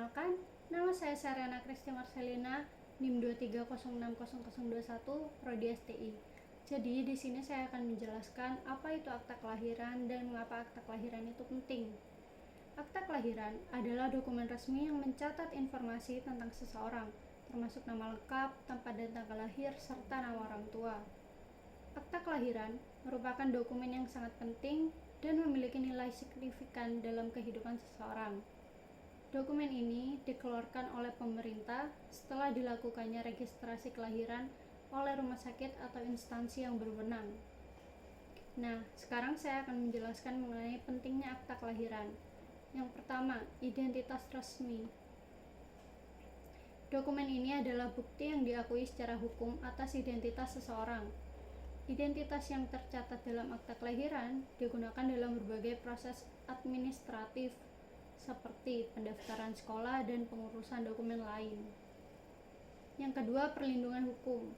Perkenalkan, nama saya Sarana Kristi Marcelina, NIM 230600021, Prodi STI. Jadi di sini saya akan menjelaskan apa itu akta kelahiran dan mengapa akta kelahiran itu penting. Akta kelahiran adalah dokumen resmi yang mencatat informasi tentang seseorang, termasuk nama lengkap, tempat dan tanggal lahir, serta nama orang tua. Akta kelahiran merupakan dokumen yang sangat penting dan memiliki nilai signifikan dalam kehidupan seseorang. Dokumen ini dikeluarkan oleh pemerintah setelah dilakukannya registrasi kelahiran oleh rumah sakit atau instansi yang berwenang. Nah, sekarang saya akan menjelaskan mengenai pentingnya akta kelahiran. Yang pertama, identitas resmi. Dokumen ini adalah bukti yang diakui secara hukum atas identitas seseorang. Identitas yang tercatat dalam akta kelahiran digunakan dalam berbagai proses administratif seperti pendaftaran sekolah dan pengurusan dokumen lain. Yang kedua, perlindungan hukum.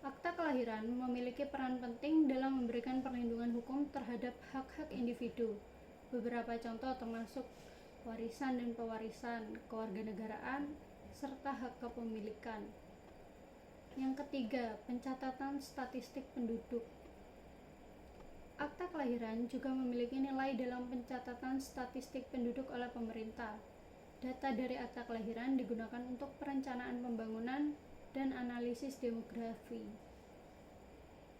Akta kelahiran memiliki peran penting dalam memberikan perlindungan hukum terhadap hak-hak individu. Beberapa contoh termasuk warisan dan pewarisan, kewarganegaraan, serta hak kepemilikan. Yang ketiga, pencatatan statistik penduduk. Akta kelahiran juga memiliki nilai dalam pencatatan statistik penduduk oleh pemerintah. Data dari akta kelahiran digunakan untuk perencanaan pembangunan dan analisis demografi.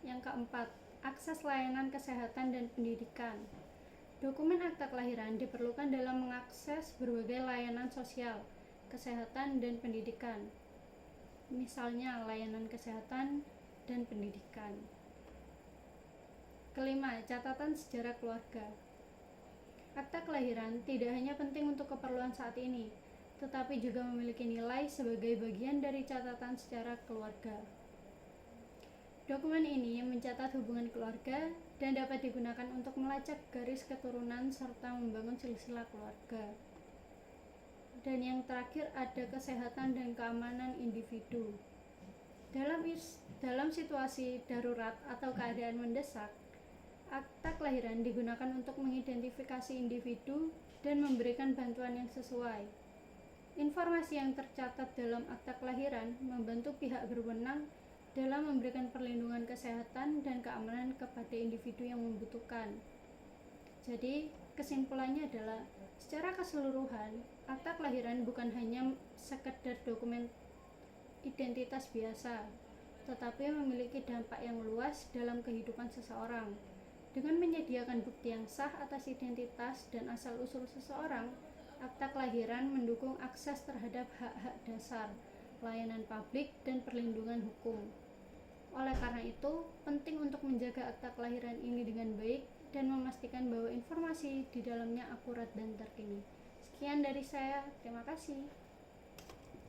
Yang keempat, akses layanan kesehatan dan pendidikan. Dokumen akta kelahiran diperlukan dalam mengakses berbagai layanan sosial, kesehatan, dan pendidikan. Misalnya layanan kesehatan dan pendidikan. Kelima, catatan sejarah keluarga. Akta kelahiran tidak hanya penting untuk keperluan saat ini, tetapi juga memiliki nilai sebagai bagian dari catatan sejarah keluarga. Dokumen ini mencatat hubungan keluarga dan dapat digunakan untuk melacak garis keturunan serta membangun silsilah keluarga. Dan yang terakhir ada kesehatan dan keamanan individu. Dalam situasi darurat atau keadaan mendesak, akta kelahiran digunakan untuk mengidentifikasi individu dan memberikan bantuan yang sesuai. Informasi yang tercatat dalam akta kelahiran membantu pihak berwenang dalam memberikan perlindungan kesehatan dan keamanan kepada individu yang membutuhkan. Jadi, kesimpulannya adalah, secara keseluruhan, akta kelahiran bukan hanya sekedar dokumen identitas biasa, tetapi memiliki dampak yang luas dalam kehidupan seseorang. Dengan menyediakan bukti yang sah atas identitas dan asal-usul seseorang, akta kelahiran mendukung akses terhadap hak-hak dasar, layanan publik, dan perlindungan hukum. Oleh karena itu, penting untuk menjaga akta kelahiran ini dengan baik dan memastikan bahwa informasi di dalamnya akurat dan terkini. Sekian dari saya, terima kasih.